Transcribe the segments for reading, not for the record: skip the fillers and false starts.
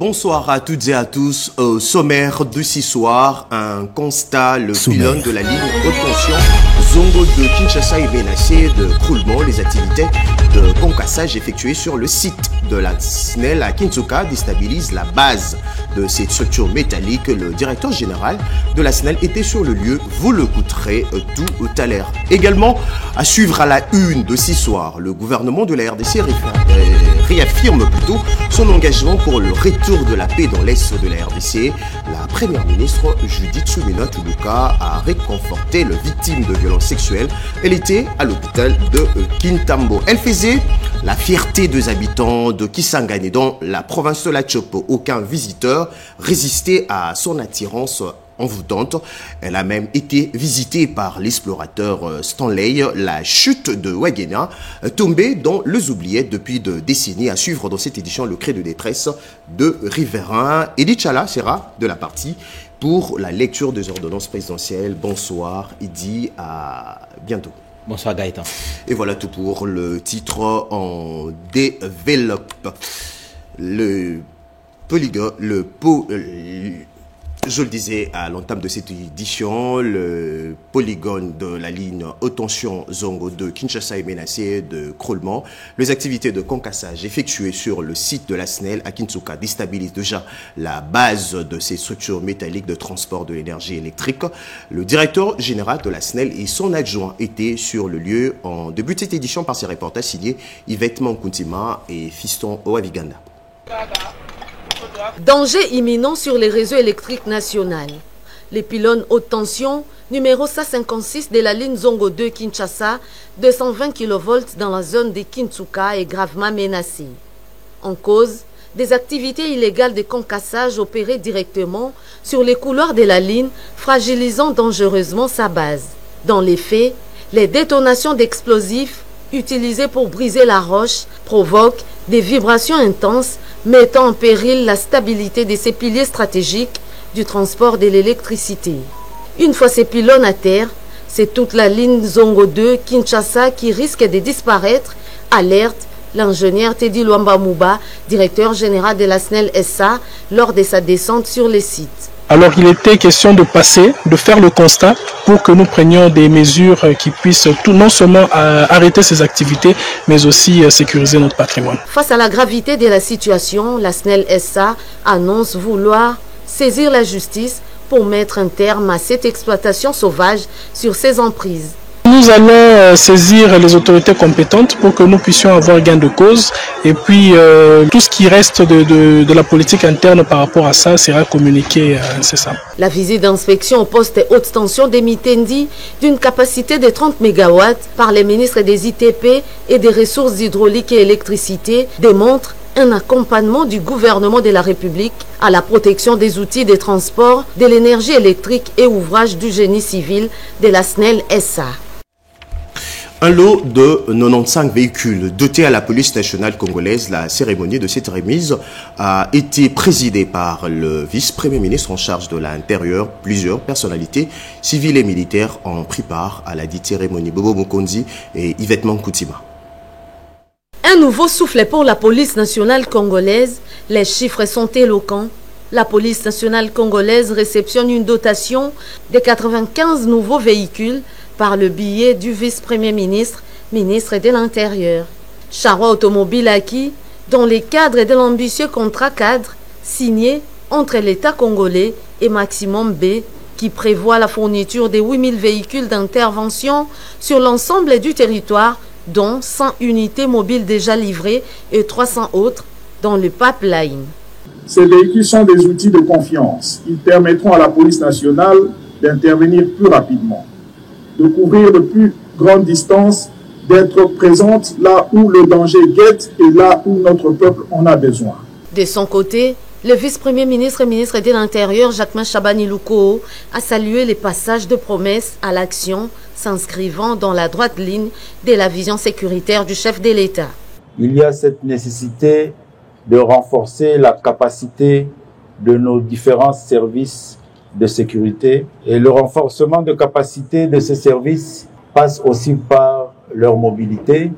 Bonsoir à toutes et à tous. Au sommaire de ce soir, un constat, le pylône de la ligne haute tension Zongo de Kinshasa est menacé de croulement. Les activités de concassage effectuées sur le site de la SNEL à Kinshasa déstabilisent la base de cette structure métallique. Le directeur général de la SNEL était sur le lieu. Vous le écouterez tout à l'heure. Également, à suivre à la une de ce soir, le gouvernement de la RDC réaffirme plutôt son engagement pour le retour de la paix dans l'Est de la RDC. La première ministre Judith Suminwa Tuluka a réconforté les victimes de violences sexuelles. Elle était à l'hôpital de Kintambo. Elle faisait la fierté des habitants de Kisangani dans la province de la Chopo. Aucun visiteur résistait à son attirance envoûtante. Elle a même été visitée par l'explorateur Stanley. La chute de Wagena, tombée dans les oubliettes depuis des décennies. À suivre dans cette édition le cri de détresse de Riverain. Edith Chala sera de la partie pour la lecture des ordonnances présidentielles. Bonsoir Edith, à bientôt. Bonsoir Gaëtan. Et voilà tout pour le titre en développe. Le polygone, je le disais à l'entame de cette édition, le polygone de la ligne haute tension Zongo de Kinshasa est menacé de croulement. Les activités de concassage effectuées sur le site de la SNEL à Kinshasa déstabilisent déjà la base de ces structures métalliques de transport de l'énergie électrique. Le directeur général de la SNEL et son adjoint étaient sur le lieu en début de cette édition par ces reportages signés Yvette Mankuntima et Fiston Oaviganda. Danger imminent sur les réseaux électriques nationaux. Les pylônes haute tension, numéro 156 de la ligne Zongo 2 Kinshasa, 220 kV dans la zone de Kinshasa est gravement menacé. En cause, des activités illégales de concassage opérées directement sur les couloirs de la ligne, fragilisant dangereusement sa base. Dans les faits, les détonations d'explosifs utilisés pour briser la roche provoquent des vibrations intenses mettant en péril la stabilité de ces piliers stratégiques du transport de l'électricité. Une fois ces pylônes à terre, c'est toute la ligne Zongo 2 Kinshasa qui risque de disparaître, alerte l'ingénieur Teddy Luamba Mouba, directeur général de la SNEL SA, lors de sa descente sur les sites. Alors il était question de passer, de faire le constat pour que nous prenions des mesures qui puissent non seulement arrêter ces activités, mais aussi sécuriser notre patrimoine. Face à la gravité de la situation, la SNEL SA annonce vouloir saisir la justice pour mettre un terme à cette exploitation sauvage sur ses emprises. Nous allons saisir les autorités compétentes pour que nous puissions avoir gain de cause et puis tout ce qui reste de la politique interne par rapport à ça sera communiqué incessamment. La visite d'inspection au poste haute tension de Mitendi d'une capacité de 30 MW par les ministres des ITP et des ressources hydrauliques et électricité démontre un accompagnement du gouvernement de la République à la protection des outils de transport, de l'énergie électrique et ouvrages du génie civil de la SNEL SA. Un lot de 95 véhicules dotés à la police nationale congolaise. La cérémonie de cette remise a été présidée par le vice-premier ministre en charge de l'Intérieur. Plusieurs personnalités civiles et militaires ont pris part à la dite cérémonie. Bobo Mokonzi et Yvette Mankuntima. Un nouveau souffle pour la police nationale congolaise. Les chiffres sont éloquents. La police nationale congolaise réceptionne une dotation de 95 nouveaux véhicules par le biais du vice-premier ministre, ministre de l'Intérieur. Charroi automobile acquis dans les cadres de l'ambitieux contrat cadre signé entre l'État congolais et Maximum B qui prévoit la fourniture de 8000 véhicules d'intervention sur l'ensemble du territoire, dont 100 unités mobiles déjà livrées et 300 autres dans le pipeline. Ces véhicules sont des outils de confiance. Ils permettront à la police nationale d'intervenir plus rapidement, de couvrir de plus grandes distances, d'être présente là où le danger guette et là où notre peuple en a besoin. De son côté, le vice-premier ministre et ministre de l'Intérieur, Jacquemin Chabani Louko, a salué les passages de promesses à l'action s'inscrivant dans la droite ligne de la vision sécuritaire du chef de l'État. Il y a cette nécessité de renforcer la capacité de nos différents services de sécurité. Et le renforcement de capacité de ces services passe aussi par leur mobilité.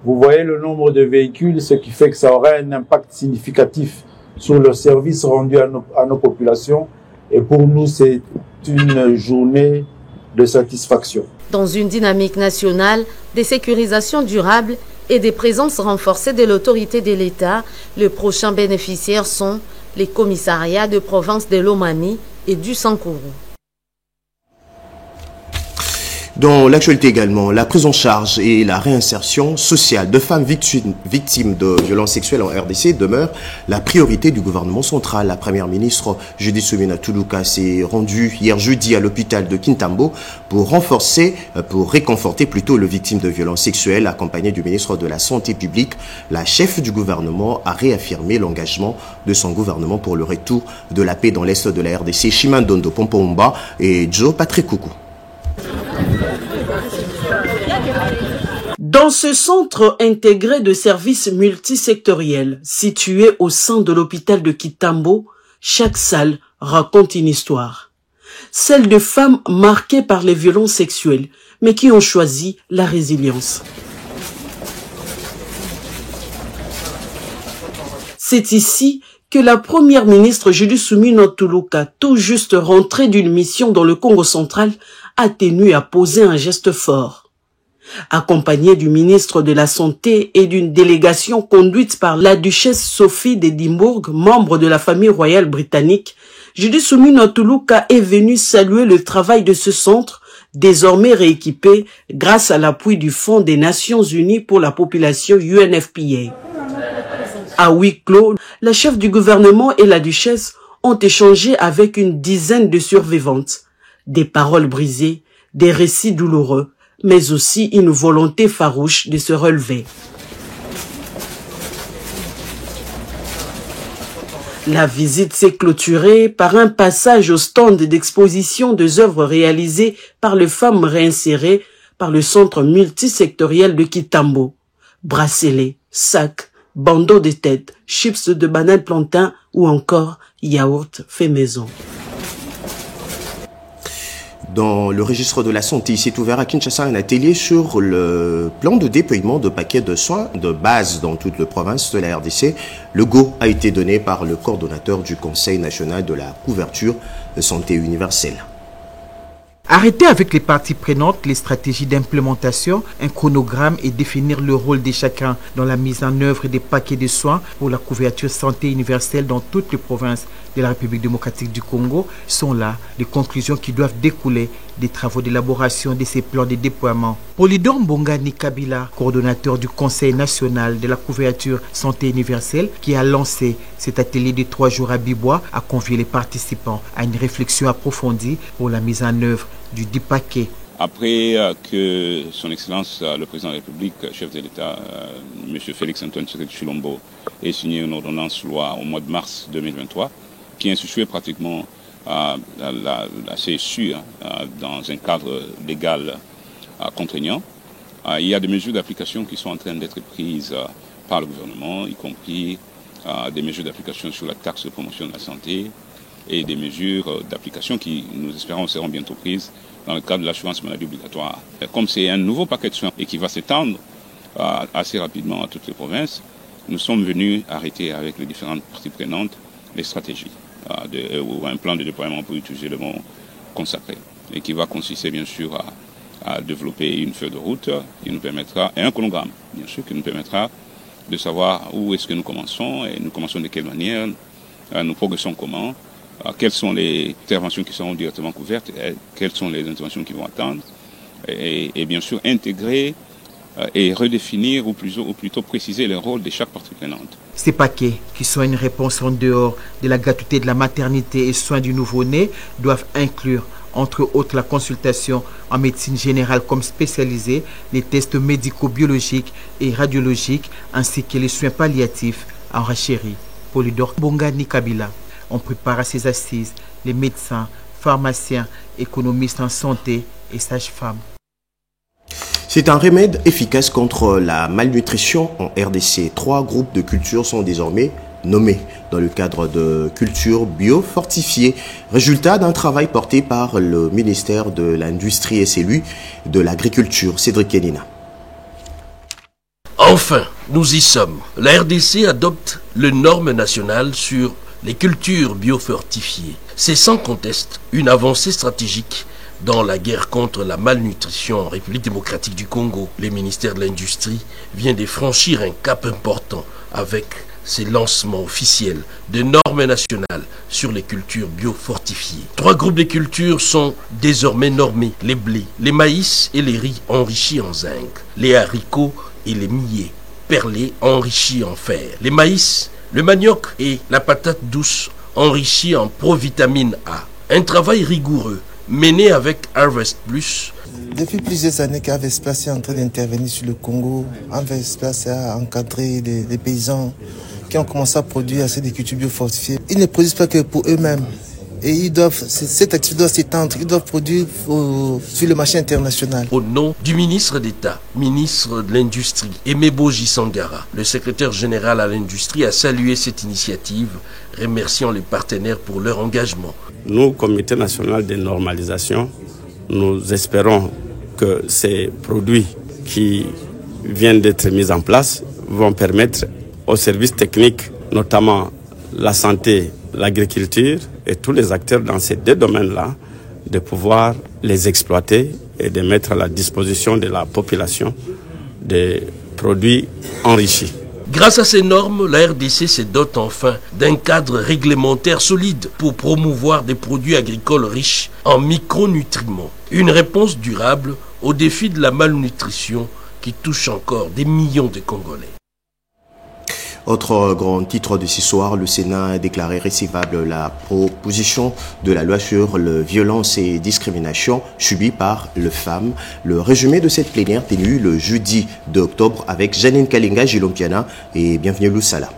Vous voyez le nombre de véhicules, ce qui fait que ça aura un impact significatif sur le service rendu à nos populations. Et pour nous, c'est une journée de satisfaction. Dans une dynamique nationale de sécurisation durable et des présences renforcées de l'autorité de l'État, les prochains bénéficiaires sont les commissariats de province de Lomami et du Sankourou. Dans l'actualité également, la prise en charge et la réinsertion sociale de femmes victimes de violences sexuelles en RDC demeure la priorité du gouvernement central. La première ministre Judith Suminwa Tuluka s'est rendue hier jeudi à l'hôpital de Kintambo pour réconforter plutôt les victimes de violences sexuelles. Accompagnée du ministre de la Santé publique, la chef du gouvernement a réaffirmé l'engagement de son gouvernement pour le retour de la paix dans l'est de la RDC. Shimandondo Pompomba et Joe Patrick Koukou. Dans ce centre intégré de services multisectoriels situé au sein de l'hôpital de Kintambo, chaque salle raconte une histoire. Celle de femmes marquées par les violences sexuelles, mais qui ont choisi la résilience. C'est ici que la première ministre Judith Suminwa Tuluka, tout juste rentrée d'une mission dans le Congo central, a tenu à poser un geste fort. Accompagnée du ministre de la Santé et d'une délégation conduite par la duchesse Sophie d'Édimbourg, membre de la famille royale britannique, Judith Suminwa Tuluka est venue saluer le travail de ce centre, désormais rééquipé grâce à l'appui du Fonds des Nations Unies pour la population UNFPA. À huis clos, la chef du gouvernement et la duchesse ont échangé avec une dizaine de survivantes. Des paroles brisées, des récits douloureux, mais aussi une volonté farouche de se relever. La visite s'est clôturée par un passage au stand d'exposition des œuvres réalisées par les femmes réinsérées par le centre multisectoriel de Kintambo. Bracelets, sacs, bandeaux de tête, chips de banane plantain ou encore yaourt fait maison. Dans le registre de la santé, il s'est ouvert à Kinshasa un atelier sur le plan de déploiement de paquets de soins de base dans toute la province de la RDC. Le go a été donné par le coordonnateur du Conseil national de la couverture de santé universelle. Arrêter avec les parties prenantes les stratégies d'implémentation, un chronogramme et définir le rôle de chacun dans la mise en œuvre des paquets de soins pour la couverture santé universelle dans toutes les provinces de la République démocratique du Congo sont là les conclusions qui doivent découler des travaux d'élaboration de ces plans de déploiement. Polydor Mbongani Kabila, coordonnateur du Conseil national de la couverture santé universelle, qui a lancé cet atelier de 3 jours à Bibois, a convié les participants à une réflexion approfondie pour la mise en œuvre du dit paquet. Après que son Excellence, le Président de la République, chef de l'État, M. Félix-Antoine Tshisekedi Tshilombo, ait signé une ordonnance loi au mois de mars 2023 qui instituait pratiquement la CSU dans un cadre légal contraignant. Il y a des mesures d'application qui sont en train d'être prises par le gouvernement, y compris des mesures d'application sur la taxe de promotion de la santé et des mesures d'application qui, nous espérons, seront bientôt prises dans le cadre de l'assurance maladie obligatoire. Comme c'est un nouveau paquet de soins et qui va s'étendre assez rapidement à toutes les provinces, nous sommes venus arrêter avec les différentes parties prenantes les stratégies ou un plan de déploiement pour utiliser le mot consacré et qui va consister bien sûr à développer une feuille de route qui nous permettra, et un chronogramme bien sûr qui nous permettra de savoir où est-ce que nous commençons et nous commençons de quelle manière, nous progressons comment, quelles sont les interventions qui seront directement couvertes, et quelles sont les interventions qui vont attendre et bien sûr intégrer et redéfinir ou plutôt préciser le rôle de chaque partie prenante. Ces paquets, qui sont une réponse en dehors de la gratuité de la maternité et soins du nouveau-né, doivent inclure, entre autres, la consultation en médecine générale comme spécialisée, les tests médico-biologiques et radiologiques, ainsi que les soins palliatifs en rachérie. Polydor Mbongani Kabila. On prépare à ces assises les médecins, pharmaciens, économistes en santé et sages-femmes. C'est un remède efficace contre la malnutrition en RDC. 3 groupes de cultures sont désormais nommés dans le cadre de culture bio-fortifiée. Résultat d'un travail porté par le ministère de l'Industrie et celui de l'Agriculture. Cédric Kenina. Enfin, nous y sommes. La RDC adopte les normes nationales sur les cultures biofortifiées. C'est sans conteste une avancée stratégique dans la guerre contre la malnutrition en République démocratique du Congo. Le ministère de l'Industrie vient de franchir un cap important avec ses lancements officiels de normes nationales sur les cultures biofortifiées. 3 groupes de cultures sont désormais normés: les blés, les maïs et les riz enrichis en zinc, les haricots et les millets perlés enrichis en fer, les maïs, le manioc et la patate douce enrichis en provitamine A. Un travail rigoureux mené avec Harvest Plus. Depuis plusieurs années qu'Harvest Plus est en train d'intervenir sur le Congo, Harvest Plus a encadré les paysans qui ont commencé à produire assez de cultures biofortifiées. Ils ne produisent pas que pour eux-mêmes. Et ils doivent, cette activité doit s'étendre, ils doivent produire sur le marché international. Au nom du ministre d'État, ministre de l'Industrie, Emeboji Sangara, le secrétaire général à l'Industrie a salué cette initiative, remerciant les partenaires pour leur engagement. Nous, Comité national de normalisation, nous espérons que ces produits qui viennent d'être mis en place vont permettre aux services techniques, notamment la santé, l'agriculture et tous les acteurs dans ces 2 domaines-là, de pouvoir les exploiter et de mettre à la disposition de la population des produits enrichis. Grâce à ces normes, la RDC se dote enfin d'un cadre réglementaire solide pour promouvoir des produits agricoles riches en micronutriments. Une réponse durable au défi de la malnutrition qui touche encore des millions de Congolais. Autre grand titre de ce soir, le Sénat a déclaré recevable la proposition de la loi sur les violences et discriminations subies par les femmes. Le résumé de cette plénière tenue le jeudi 2 octobre avec Janine Kalinga Gilompiana et bienvenue Loussala.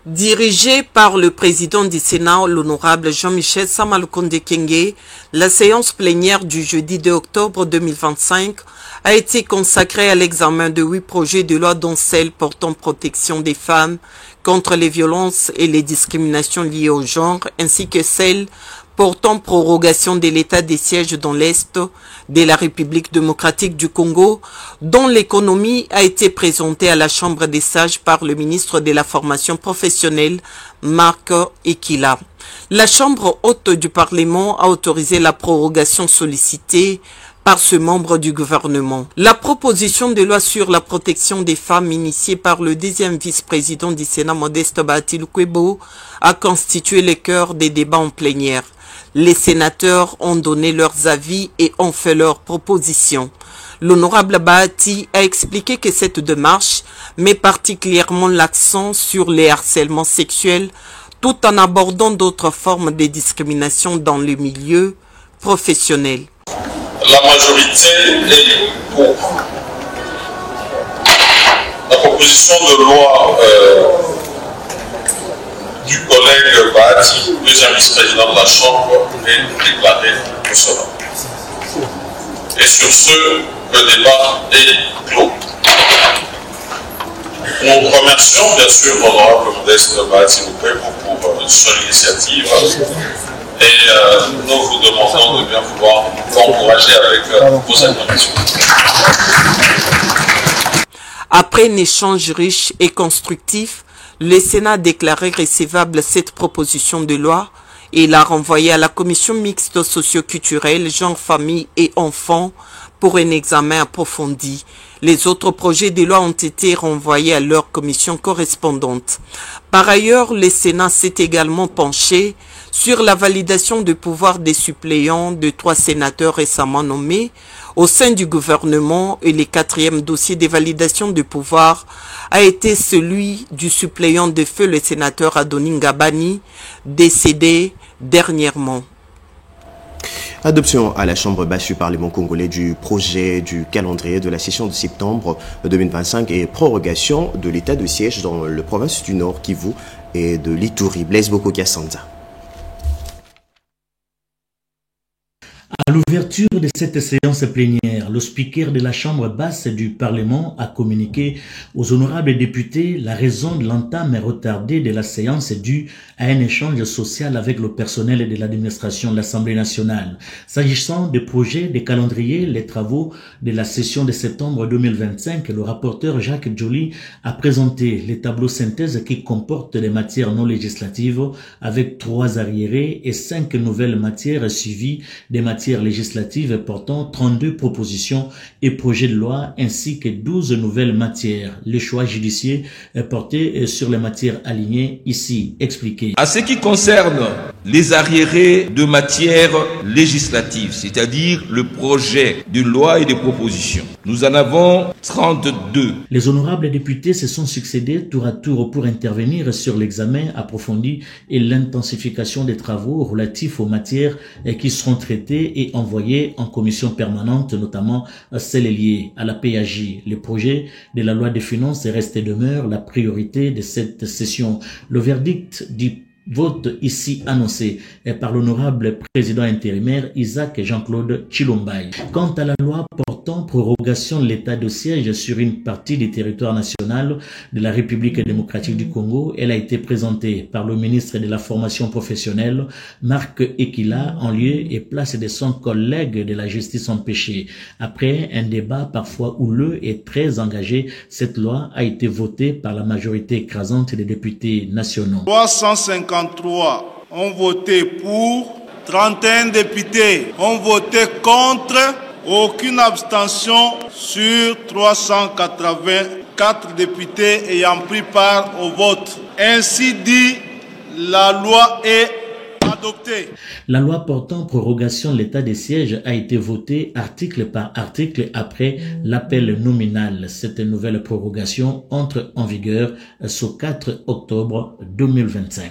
Dirigé par le président du Sénat, l'honorable Jean-Michel Samalukonde Kenge, la séance plénière du jeudi 2 octobre 2025 a été consacrée à l'examen de 8 projets de loi dont celle portant protection des femmes contre les violences et les discriminations liées au genre, ainsi que celle portant prorogation de l'état des sièges dans l'Est de la République démocratique du Congo, dont l'économie a été présentée à la Chambre des sages par le ministre de la Formation professionnelle, Marc Ekila. La Chambre haute du Parlement a autorisé la prorogation sollicitée par ce membre du gouvernement. La proposition de loi sur la protection des femmes initiée par le 2e vice-président du Sénat, Modeste Bahati Lukwebo, a constitué le cœur des débats en plénière. Les sénateurs ont donné leurs avis et ont fait leurs propositions. L'honorable Bahati a expliqué que cette démarche met particulièrement l'accent sur les harcèlements sexuels tout en abordant d'autres formes de discrimination dans le milieu professionnel. La majorité est pour. La proposition de loi du collègue Bahati, 2e vice-président de la Chambre, est déclarée recevable. Et sur ce, le débat est clos. Nous remercions bien sûr l'honorable Modeste Bahati Lukwebo pour son initiative. Et nous vous demandons de bien vouloir encourager avec vos animations. Après un échange riche et constructif, le Sénat a déclaré recevable cette proposition de loi et l'a renvoyée à la commission mixte socio-culturelle, genre, famille et enfants pour un examen approfondi. Les autres projets de loi ont été renvoyés à leur commission correspondante. Par ailleurs, le Sénat s'est également penché sur la validation du pouvoir des suppléants de 3 sénateurs récemment nommés au sein du gouvernement et le 4e dossier de validation du pouvoir a été celui du suppléant de feu le sénateur Adonis Ngabani, décédé dernièrement. Adoption à la Chambre basse du Parlement congolais du projet du calendrier de la session de septembre 2025 et prorogation de l'état de siège dans le province du Nord Kivu et de l'Ituri. Blaise Boko Kiasanza. À l'ouverture de cette séance plénière, le speaker de la Chambre basse du Parlement a communiqué aux honorables députés la raison de l'entame retardée de la séance due à un échange social avec le personnel de l'administration de l'Assemblée nationale. S'agissant des projets, des calendriers, les travaux de la session de septembre 2025, le rapporteur Jacques Joly a présenté les tableaux synthèse qui comportent des matières non législatives avec 3 arriérés et 5 nouvelles matières suivies des matières législatives portant 32 propositions et projets de loi ainsi que 12 nouvelles matières. Le choix judiciaire est porté sur les matières alignées ici expliquées. À ce qui concerne les arriérés de matières législatives, c'est-à-dire le projet de loi et de propositions, nous en avons 32. Les honorables députés se sont succédés tour à tour pour intervenir sur l'examen approfondi et l'intensification des travaux relatifs aux matières qui seront traitées et envoyées en commission permanente, notamment celles liées à la PAJ. Le projet de la loi des finances reste et demeure la priorité de cette session. Le verdict du vote ici annoncé par l'honorable président intérimaire Isaac Jean-Claude Chilombaye. Quant à la loi portant prorogation de l'état de siège sur une partie du territoire national de la République démocratique du Congo, elle a été présentée par le ministre de la formation professionnelle Marc Ekila en lieu et place de son collègue de la justice empêchée. Après un débat parfois houleux et très engagé, cette loi a été votée par la majorité écrasante des députés nationaux. 353 ont voté pour, 31 députés ont voté contre, aucune abstention sur 384 députés ayant pris part au vote. Ainsi dit, la loi est adoptée. La loi portant prorogation de l'état des sièges a été votée article par article après l'appel nominal. Cette nouvelle prorogation entre en vigueur ce 4 octobre 2025.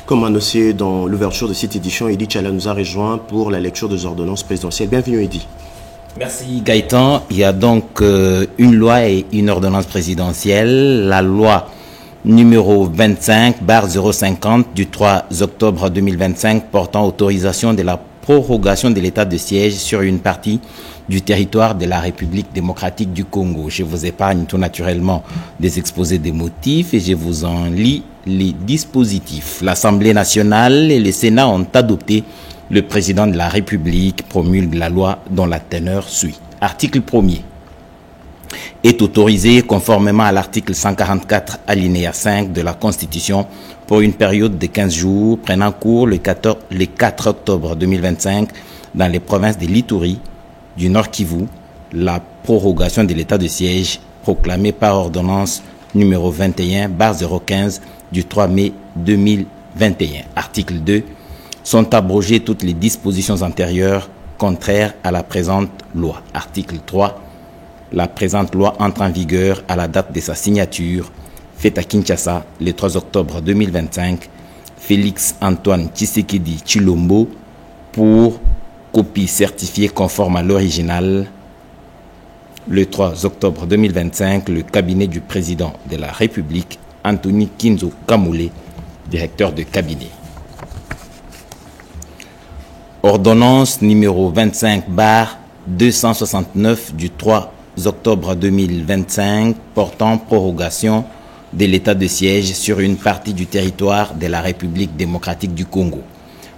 Comme annoncé dans l'ouverture de cette édition, Eddy Tchala nous a rejoint pour la lecture des ordonnances présidentielles. Bienvenue Eddy. Merci Gaëtan. Il y a donc une loi et une ordonnance présidentielle. La loi numéro 25/050 du 3 octobre 2025 portant autorisation de la prorogation de l'état de siège sur une partie du territoire de la République démocratique du Congo. Je vous épargne tout naturellement des exposés des motifs et je vous en lis les dispositifs. L'Assemblée nationale et le Sénat ont adopté. Le président de la République promulgue la loi dont la teneur suit. Article 1er. Est autorisé conformément à l'article 144 alinéa 5 de la Constitution pour une période de 15 jours prenant cours le 4 octobre 2025 dans les provinces de l'Ituri, du Nord Kivu, la prorogation de l'état de siège proclamée par ordonnance numéro 21/015 du 3 mai 2021. Article 2. Sont abrogées toutes les dispositions antérieures contraires à la présente loi. Article 3. La présente loi entre en vigueur à la date de sa signature, faite à Kinshasa le 3 octobre 2025. Félix Antoine Tshisekedi Tshilombo pour copie certifiée conforme à l'original. Le 3 octobre 2025, le cabinet du président de la République, Anthony Kinzo Kamoulé, directeur de cabinet. Ordonnance numéro 25/269 du 3 octobre 2025 portant prorogation de l'état de siège sur une partie du territoire de la République démocratique du Congo.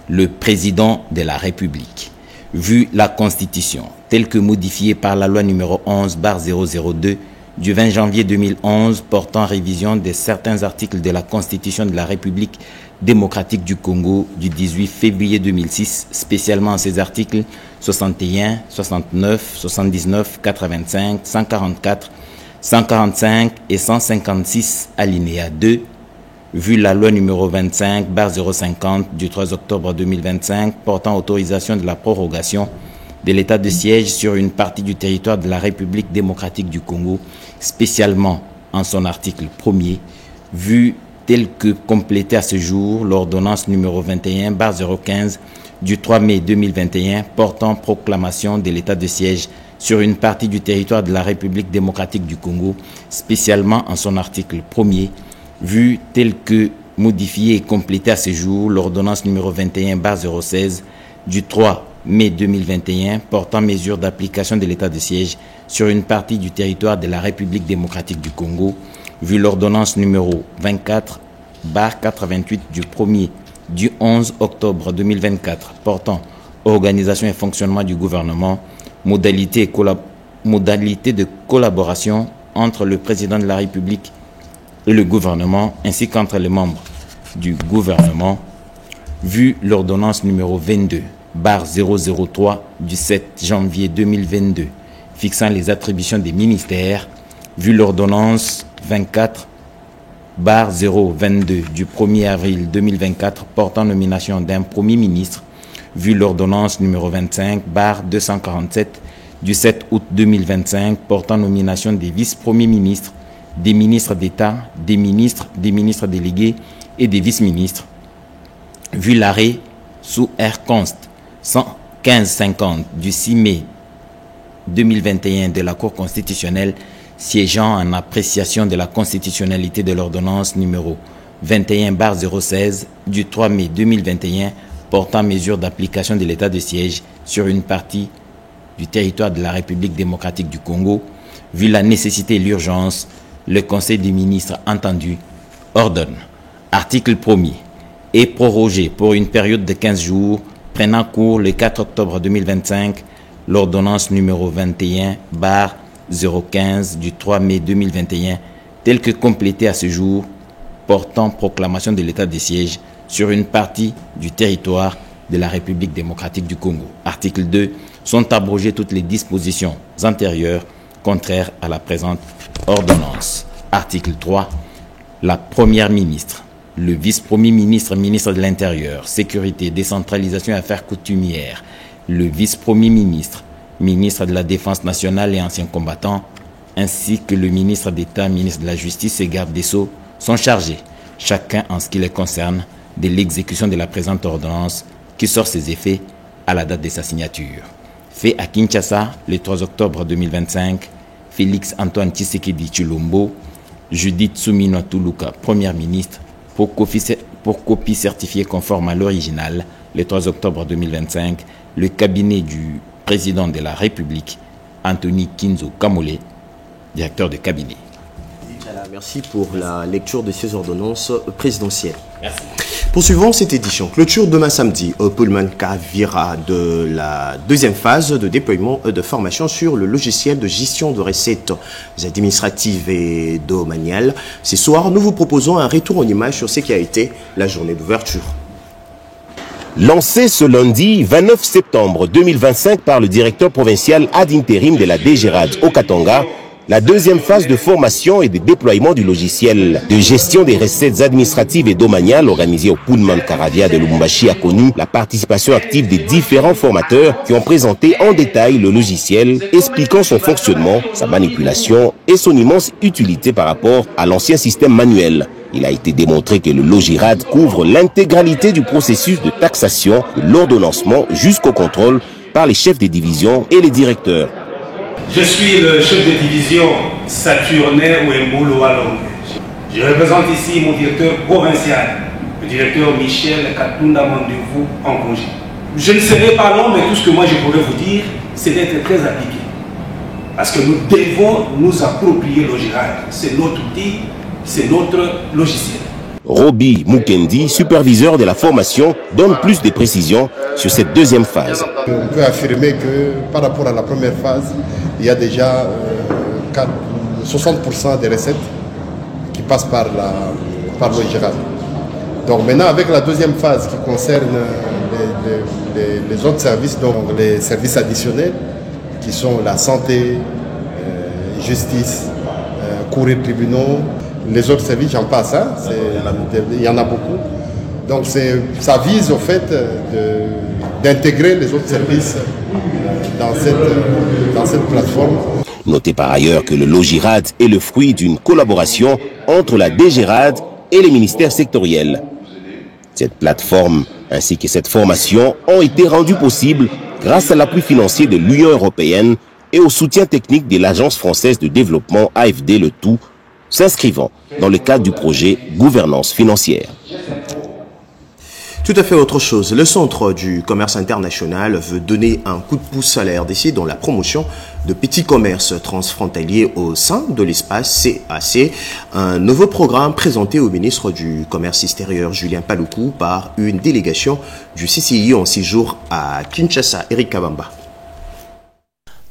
Le président de la République, vu la Constitution telle que modifiée par la loi numéro 11/002 du 20 janvier 2011 portant révision de certains articles de la Constitution de la République démocratique du Congo du 18 février 2006, spécialement ces articles 61, 69, 79, 85, 144, 145 et 156 alinéa 2, vu la loi numéro 25/050 du 3 octobre 2025 portant autorisation de la prorogation de l'état de siège sur une partie du territoire de la République démocratique du Congo, spécialement en son article 1er, vu tel que complété à ce jour l'ordonnance numéro 21/015 du 3 mai 2021 portant proclamation de l'état de siège sur une partie du territoire de la République démocratique du Congo, spécialement en son article 1er, vu tel que modifié et complété à ce jour l'ordonnance numéro 21/016 du 3 mai 2021 portant mesures d'application de l'état de siège sur une partie du territoire de la République démocratique du Congo, vu l'ordonnance numéro 24/88 du 11 octobre 2024 portant organisation et fonctionnement du gouvernement, modalités de collaboration entre le président de la République et le gouvernement, ainsi qu'entre les membres du gouvernement, vu l'ordonnance numéro 22/003 du 7 janvier 2022 fixant les attributions des ministères, vu l'ordonnance 24/022 du 1er avril 2024 portant nomination d'un Premier ministre, vu l'ordonnance numéro 25/247 du 7 août 2025 portant nomination des vice-premiers ministres, des ministres d'État, des ministres délégués et des vice-ministres, vu l'arrêt sous R-Const 115-50 du 6 mai 2021 de la Cour constitutionnelle siégeant en appréciation de la constitutionnalité de l'ordonnance numéro 21/016 du 3 mai 2021 portant mesures d'application de l'état de siège sur une partie du territoire de la République démocratique du Congo, vu la nécessité et l'urgence, le Conseil des ministres entendu ordonne, article 1er, est prorogé pour une période de 15 jours, prenant cours le 4 octobre 2025, l'ordonnance numéro 21/015 du 3 mai 2021, telle que complétée à ce jour, portant proclamation de l'état de siège sur une partie du territoire de la République démocratique du Congo. Article 2. Sont abrogées toutes les dispositions antérieures contraires à la présente ordonnance. Article 3. La Première ministre, le vice-premier ministre, ministre de l'Intérieur, Sécurité, Décentralisation et Affaires coutumières, le vice-premier ministre, ministre de la Défense nationale et anciens combattants, ainsi que le ministre d'État, ministre de la Justice et garde des Sceaux sont chargés, chacun en ce qui les concerne, de l'exécution de la présente ordonnance qui sort ses effets à la date de sa signature. Fait à Kinshasa le 3 octobre 2025, Félix Antoine Tshisekedi Tshilombo, Judith Suminwa Tuluka, Première ministre, pour copie certifiée conforme à l'original, le 3 octobre 2025, le cabinet du président de la République, Anthony Kinzo Kamole, directeur de cabinet. Merci pour la lecture de ces ordonnances présidentielles. Merci. Poursuivons cette édition. Clôture demain samedi au Pullman Kavira de la deuxième phase de déploiement de formation sur le logiciel de gestion de recettes administratives et domaniales. Ce soir, nous vous proposons un retour en image sur ce qui a été la journée d'ouverture. Lancé ce lundi 29 septembre 2025 par le directeur provincial ad intérim de la DGRAD au Katanga, la deuxième phase de formation et de déploiement du logiciel de gestion des recettes administratives et domaniales organisée au Pullman Karavia de Lubumbashi a connu la participation active des différents formateurs qui ont présenté en détail le logiciel, expliquant son fonctionnement, sa manipulation et son immense utilité par rapport à l'ancien système manuel. Il a été démontré que le Logirad couvre l'intégralité du processus de taxation, de l'ordonnancement jusqu'au contrôle par les chefs des divisions et les directeurs. Je suis le chef de division Saturnin Ouembolo Along. Je représente ici mon directeur provincial, le directeur Michel Katunda Mandevou en congé. Je ne serai pas long, mais tout ce que moi je pourrais vous dire, c'est d'être très appliqué. Parce que nous devons nous approprier Logirad. C'est notre outil, c'est notre logiciel. Roby Mukendi, superviseur de la formation, donne plus de précisions sur cette deuxième phase. On peut affirmer que par rapport à la première phase, il y a déjà 60% des recettes qui passent par Logirad. Donc maintenant, avec la deuxième phase qui concerne les autres services, donc les services additionnels, qui sont la santé, justice, cours et tribunaux, les autres services, j'en passe, hein, il y en a beaucoup. Donc ça vise au fait d'intégrer les autres services dans cette plateforme. Notez par ailleurs que le Logirad est le fruit d'une collaboration entre la DGRAD et les ministères sectoriels. Cette plateforme ainsi que cette formation ont été rendues possibles grâce à l'appui financier de l'Union européenne et au soutien technique de l'Agence française de développement AFD, le tout s'inscrivant dans le cadre du projet Gouvernance financière. Tout à fait autre chose. Le Centre du commerce international veut donner un coup de pouce à la RDC dans la promotion de petits commerces transfrontaliers au sein de l'espace CAC. Un nouveau programme présenté au ministre du Commerce extérieur, Julien Paluku, par une délégation du CCI en séjour à Kinshasa. Eric Kabamba.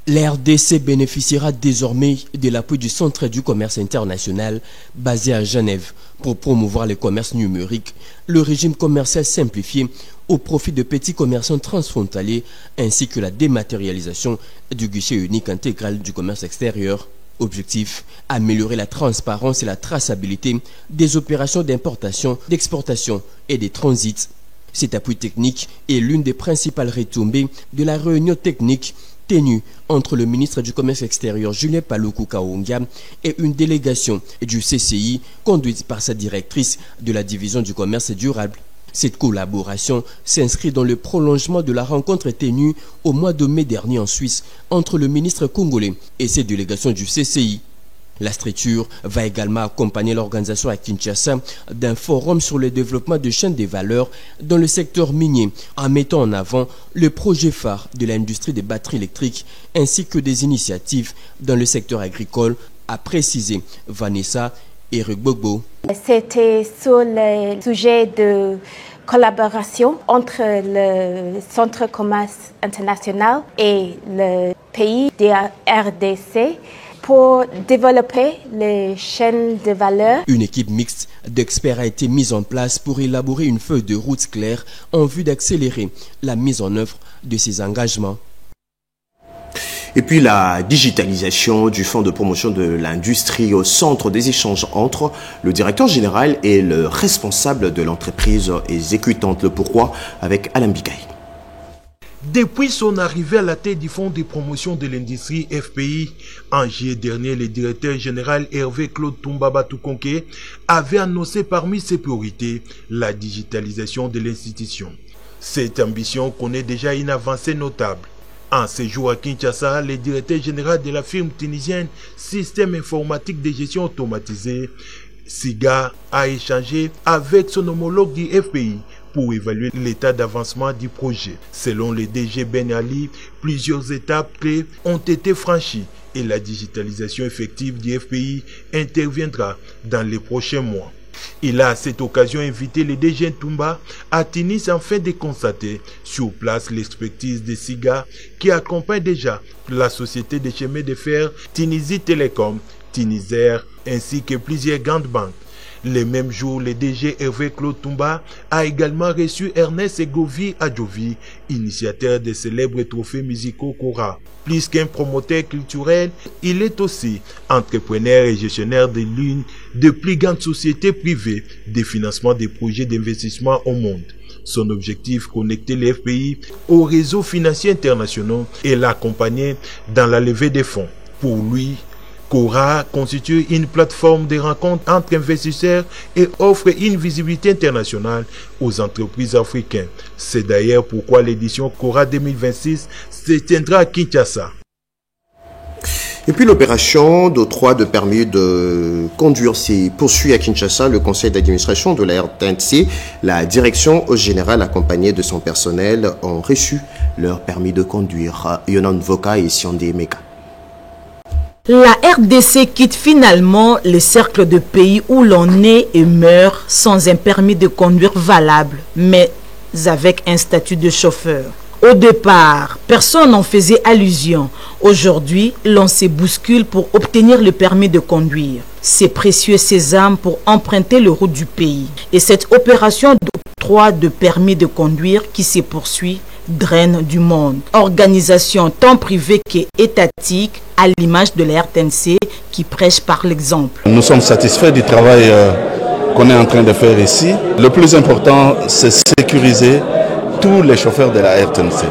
La RDC bénéficiera désormais de l'appui du Centre du commerce international basé à Genève pour promouvoir le commerce numérique, le régime commercial simplifié au profit de petits commerçants transfrontaliers ainsi que la dématérialisation du guichet unique intégral du commerce extérieur. Objectif, améliorer la transparence et la traçabilité des opérations d'importation, d'exportation et des transits. Cet appui technique est l'une des principales retombées de la réunion technique tenue entre le ministre du Commerce extérieur Julien Paluku Kaongia et une délégation du CCI conduite par sa directrice de la division du commerce durable. Cette collaboration s'inscrit dans le prolongement de la rencontre tenue au mois de mai dernier en Suisse entre le ministre congolais et ses délégations du CCI. La structure va également accompagner l'organisation à Kinshasa d'un forum sur le développement de chaînes de valeur dans le secteur minier, en mettant en avant le projet phare de l'industrie des batteries électriques ainsi que des initiatives dans le secteur agricole, a précisé Vanessa Erigbogbo. C'était sur le sujet de collaboration entre le Centre commerce international et le pays de RDC pour développer les chaînes de valeur. Une équipe mixte d'experts a été mise en place pour élaborer une feuille de route claire en vue d'accélérer la mise en œuvre de ces engagements. Et puis la digitalisation du fonds de promotion de l'industrie au centre des échanges entre le directeur général et le responsable de l'entreprise exécutante. Le pourquoi avec Alain Bikaï. Depuis son arrivée à la tête du Fonds de promotion de l'industrie FPI, en juillet dernier, le directeur général Hervé Claude Toumba Toukonké avait annoncé parmi ses priorités la digitalisation de l'institution. Cette ambition connaît déjà une avancée notable. En séjour à Kinshasa, le directeur général de la firme tunisienne Système informatique de gestion automatisée, SIGA, a échangé avec son homologue du FPI pour évaluer l'état d'avancement du projet. Selon le DG Ben Ali, plusieurs étapes clés ont été franchies et la digitalisation effective du FPI interviendra dans les prochains mois. Il a à cette occasion invité le DG Toumba à Tunis afin de constater sur place l'expertise de SIGA qui accompagne déjà la société de chemin de fer Tunisie Télécom, Tunisair ainsi que plusieurs grandes banques. Le même jour, le DG Hervé Claude Toumba a également reçu Ernest Egovi Adjovi, initiateur des célèbres trophées musicaux Cora. Plus qu'un promoteur culturel, il est aussi entrepreneur et gestionnaire de l'une des plus grandes sociétés privées de financement des projets d'investissement au monde. Son objectif, connecter les FPI aux réseaux financiers internationaux et l'accompagner dans la levée des fonds. Pour lui, Cora constitue une plateforme de rencontre entre investisseurs et offre une visibilité internationale aux entreprises africaines. C'est d'ailleurs pourquoi l'édition Cora 2026 se tiendra à Kinshasa. Et puis l'opération d'octroi de permis de conduire s'est poursuit à Kinshasa. Le conseil d'administration de la RTNC, la direction générale accompagnée de son personnel ont reçu leur permis de conduire. Yonan Voka et Siondé Meka. La RDC quitte finalement le cercle de pays où l'on naît et meurt sans un permis de conduire valable, mais avec un statut de chauffeur. Au départ, personne n'en faisait allusion. Aujourd'hui, l'on se bouscule pour obtenir le permis de conduire. C'est précieux sésame pour emprunter le route du pays. Et cette opération d'octroi de permis de conduire qui se poursuit draine du monde. Organisation tant privée qu'étatique, à l'image de la RTNC qui prêche par l'exemple. Nous sommes satisfaits du travail qu'on est en train de faire ici. Le plus important, c'est sécuriser tous les chauffeurs de la RTNC.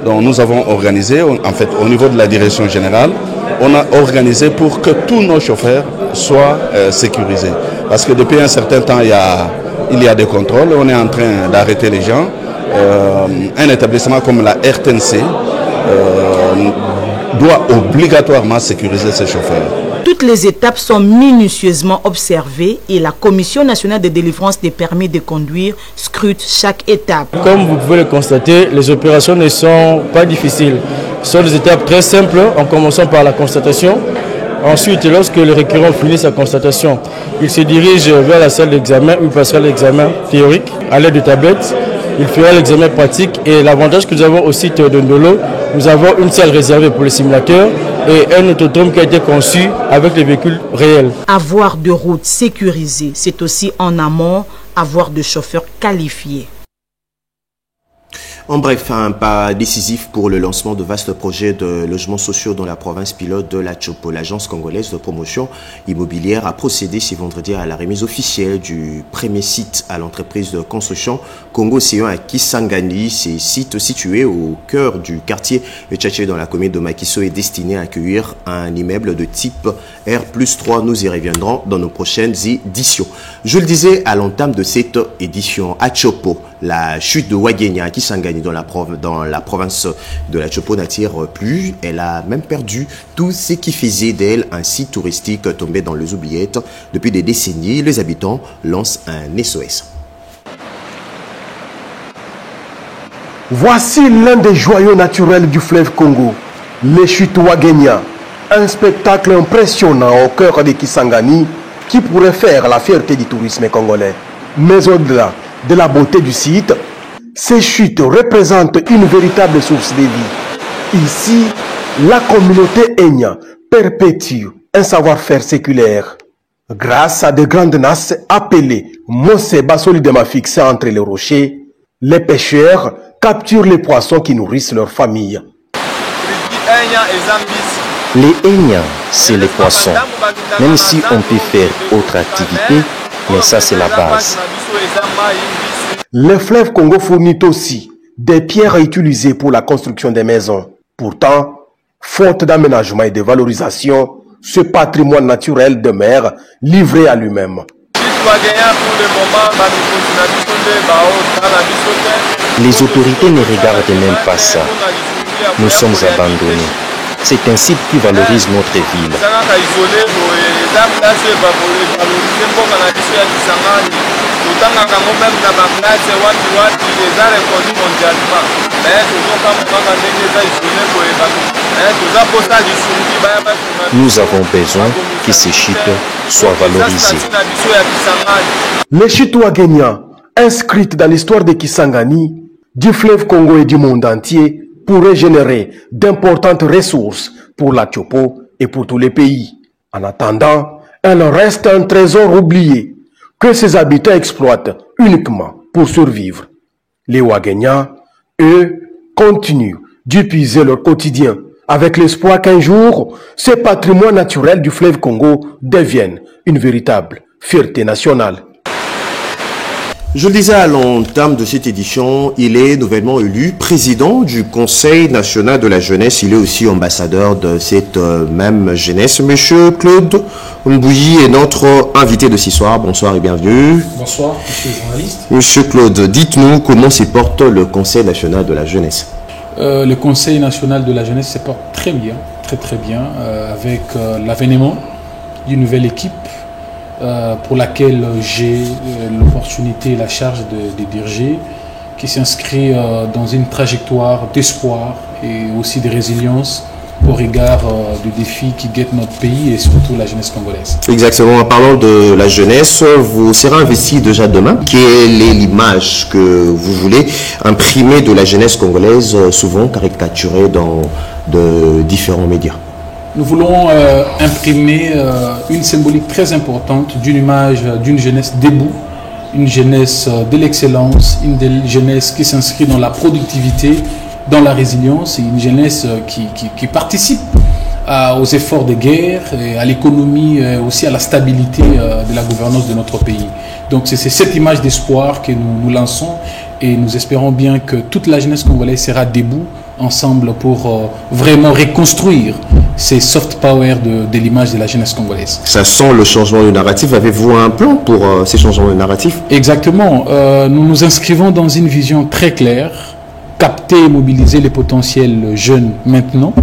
Donc nous avons organisé, en fait au niveau de la direction générale, on a organisé pour que tous nos chauffeurs soient sécurisés. Parce que depuis un certain temps, il y a des contrôles, on est en train d'arrêter les gens. Un établissement comme la RTNC doit obligatoirement sécuriser ses chauffeurs. Toutes les étapes sont minutieusement observées et la Commission nationale de délivrance des permis de conduire scrute chaque étape. Comme vous pouvez le constater, les opérations ne sont pas difficiles. Ce sont des étapes très simples, en commençant par la constatation. Ensuite, lorsque le requérant finit sa constatation, il se dirige vers la salle d'examen où il passera l'examen théorique à l'aide de tablettes. Il fera l'examen pratique et l'avantage que nous avons au site de Ndolo, nous avons une salle réservée pour les simulateurs et un autodrome qui a été conçu avec les véhicules réels. Avoir de routes sécurisées, c'est aussi en amont avoir de chauffeurs qualifiés. En bref, un pas décisif pour le lancement de vastes projets de logements sociaux dans la province pilote de la Chopo. L'agence congolaise de promotion immobilière a procédé ce vendredi à la remise officielle du premier site à l'entreprise de construction Congo Sion à Kisangani. Ces sites situés au cœur du quartier Tchatché dans la commune de Makiso est destiné à accueillir un immeuble de type R+3. Nous y reviendrons dans nos prochaines éditions. Je le disais à l'entame de cette édition, à Chopo, la chute de Wagenya à Kisangani dans la province de la Chopo n'attire plus. Elle a même perdu tout ce qui faisait d'elle un site touristique tombé dans les oubliettes. Depuis des décennies, les habitants lancent un SOS. Voici l'un des joyaux naturels du fleuve Congo, les chutes Wagenya. Un spectacle impressionnant au cœur de Kisangani qui pourrait faire la fierté du tourisme congolais. Mais au-delà de la beauté du site, ces chutes représentent une véritable source de vie. Ici, la communauté Enya perpétue un savoir-faire séculaire. Grâce à de grandes nasses appelées Moseba solidement fixées entre les rochers, les pêcheurs capturent les poissons qui nourrissent leur famille. Les Enya, c'est les poissons. Même si on peut faire autre activité, mais ça c'est la base. Le fleuve Congo fournit aussi des pierres utilisées pour la construction des maisons. Pourtant, faute d'aménagement et de valorisation, ce patrimoine naturel demeure livré à lui-même. Les autorités ne regardent même pas ça. Nous sommes abandonnés. C'est un site qui valorise notre ville. Nous avons besoin que ces chutes soient valorisées. Les chutes Wagenya, inscrites dans l'histoire de Kisangani, du fleuve Congo et du monde entier, pourraient générer d'importantes ressources pour la Chopo et pour tous les pays. En attendant, elles restent un trésor oublié que ses habitants exploitent uniquement pour survivre. Les Wagenya, eux, continuent d'épuiser leur quotidien avec l'espoir qu'un jour, ce patrimoine naturel du fleuve Congo devienne une véritable fierté nationale. Je le disais à l'entame de cette édition, il est nouvellement élu président du Conseil national de la jeunesse. Il est aussi ambassadeur de cette même jeunesse. Monsieur Claude Mbouyi est notre invité de ce soir. Bonsoir et bienvenue. Bonsoir, monsieur le journaliste. Monsieur Claude, dites-nous comment se porte le Conseil national de la jeunesse. Le Conseil national de la jeunesse se porte très bien, très bien, avec l'avènement d'une nouvelle équipe pour laquelle j'ai l'opportunité et la charge de diriger, qui s'inscrit dans une trajectoire d'espoir et aussi de résilience au regard des défis qui guettent notre pays et surtout la jeunesse congolaise. Exactement, en parlant de la jeunesse, vous serez investi déjà demain. Quelle est l'image que vous voulez imprimer de la jeunesse congolaise, souvent caricaturée dans de différents médias? Nous voulons imprimer une symbolique très importante d'une image d'une jeunesse debout, une jeunesse de l'excellence, une jeunesse qui s'inscrit dans la productivité, dans la résilience, et une jeunesse qui participe aux efforts de guerre, et à l'économie, aussi à la stabilité de la gouvernance de notre pays. Donc c'est cette image d'espoir que nous lançons et nous espérons bien que toute la jeunesse congolaise sera debout ensemble pour vraiment reconstruire ces soft power de l'image de la jeunesse congolaise. Ça sent le changement de narratif. Avez-vous un plan pour ces changements de narratif? Exactement. Nous nous inscrivons dans une vision très claire capter et mobiliser les potentiels jeunes maintenant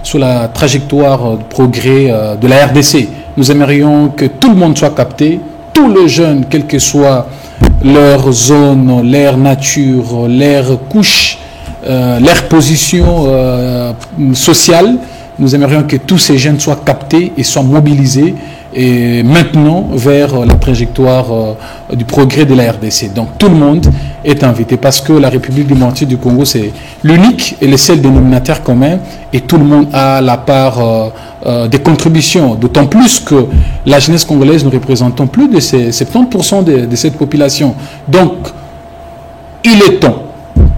sur la trajectoire de progrès de la RDC. Nous aimerions que tout le monde soit capté, tous les jeunes, quelle que soit leur zone, leur nature, leur couche, leur position sociale. Nous aimerions que tous ces jeunes soient captés et soient mobilisés et maintenant vers la trajectoire du progrès de la RDC. Donc tout le monde est invité parce que la République démocratique du Congo, c'est l'unique et le seul dénominateur commun et tout le monde a la part des contributions. D'autant plus que la jeunesse congolaise, nous représentons plus de 70% de cette population. Donc il est temps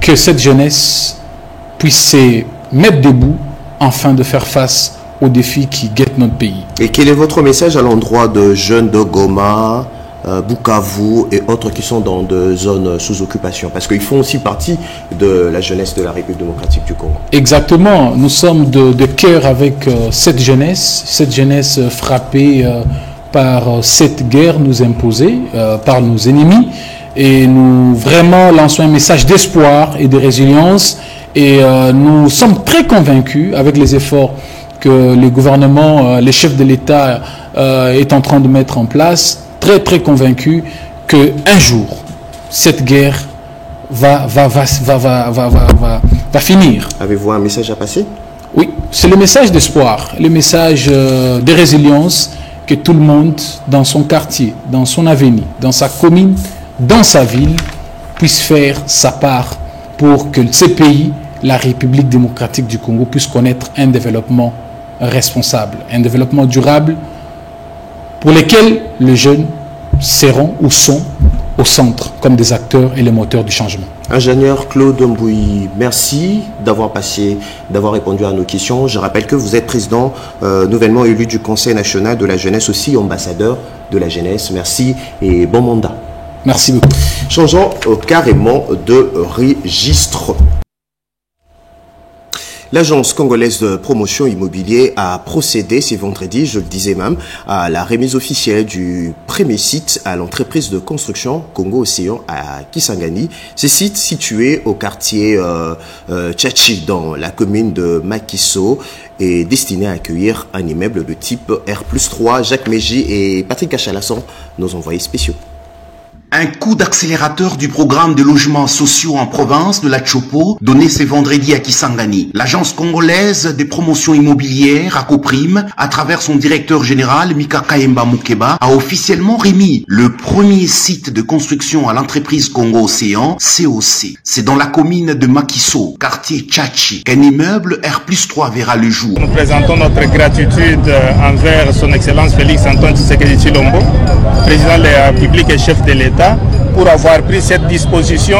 que cette jeunesse puisse se mettre debout afin de faire face aux défis qui guettent notre pays. Et quel est votre message à l'endroit de jeunes de Goma, Bukavu et autres qui sont dans des zones sous occupation? Parce qu'ils font aussi partie de la jeunesse de la République démocratique du Congo. Exactement. Nous sommes de cœur avec cette jeunesse frappée par cette guerre nous imposée par nos ennemis. Et nous vraiment lançons un message d'espoir et de résilience. Et nous sommes très convaincus avec les efforts que le gouvernement, les chefs de l'État est en train de mettre en place, très convaincus qu'un jour, cette guerre va finir. Avez-vous un message à passer? Oui, c'est le message d'espoir, le message de résilience que tout le monde, dans son quartier, dans son avenue, dans sa commune, dans sa ville, puisse faire sa part pour que ce pays, la République démocratique du Congo, puisse connaître un développement responsable, un développement durable pour lequel les jeunes seront ou sont au centre comme des acteurs et les moteurs du changement. Ingénieur Claude Mbouyi, merci d'avoir répondu à nos questions. Je rappelle que vous êtes président nouvellement élu du Conseil national de la jeunesse, aussi ambassadeur de la jeunesse. Merci et bon mandat. Merci beaucoup. Changeons carrément de registre. L'agence congolaise de promotion immobilier a procédé ce vendredi, je le disais même, à la remise officielle du premier site à l'entreprise de construction Congo Océan à Kisangani. Ce site situé au quartier Tchachi dans la commune de Makiso est destiné à accueillir un immeuble de type R+3. Jacques Méji et Patrick Achalasson, nos envoyés spéciaux. Un coup d'accélérateur du programme de logements sociaux en province de la Chopo donné ce vendredi à Kisangani. L'agence congolaise des promotions immobilières, ACOPRIM, à travers son directeur général Mika Kayemba Mukeba, a officiellement remis le premier site de construction à l'entreprise Congo Océan, COC. C'est dans la commune de Makiso, quartier Tchachi, qu'un immeuble R+3 verra le jour. Nous présentons notre gratitude envers son Excellence Félix Antoine Tshisekedi Tshilombo, président de la République et chef de l'État, pour avoir pris cette disposition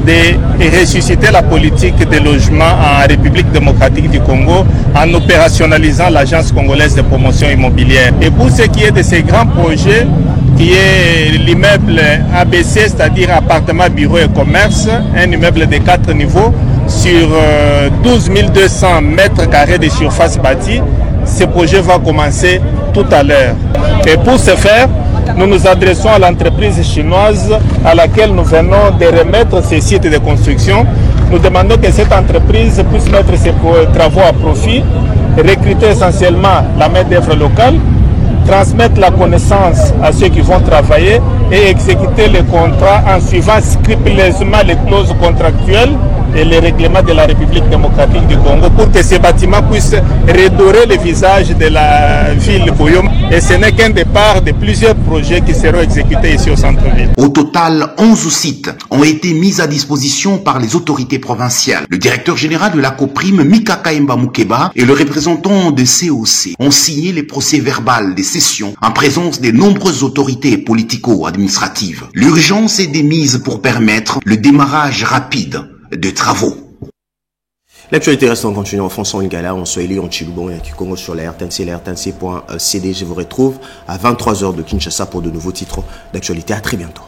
de ressusciter la politique de logement en République démocratique du Congo en opérationnalisant l'agence congolaise de promotion immobilière. Et pour ce qui est de ces grands projets, qui est l'immeuble ABC, c'est-à-dire appartement, bureau et commerce, un immeuble de 4 niveaux sur 12 200 mètres carrés de surface bâtie, ce projet va commencer tout à l'heure. Et pour ce faire, nous nous adressons à l'entreprise chinoise à laquelle nous venons de remettre ces sites de construction. Nous demandons que cette entreprise puisse mettre ses travaux à profit, recruter essentiellement la main-d'œuvre locale, transmettre la connaissance à ceux qui vont travailler et exécuter les contrats en suivant scrupuleusement les clauses contractuelles et les règlements de la République démocratique du Congo pour que ces bâtiments puissent redorer le visage de la ville Boyom. Et ce n'est qu'un départ de plusieurs projets qui seront exécutés ici au centre-ville. Au total, 11 sites ont été mis à disposition par les autorités provinciales. Le directeur général de la COPRIM, Mika Kayemba Mukeba, et le représentant de COC ont signé les procès-verbales des sessions en présence des nombreuses autorités politico-administratives. L'urgence est démise pour permettre le démarrage rapide de travaux. L'actualité reste en continu en français, en lingala, en swahili, en chilubon et en kikongo sur la RTNC, la RTNC.cd. Je vous retrouve à 23h de Kinshasa pour de nouveaux titres d'actualité. À très bientôt.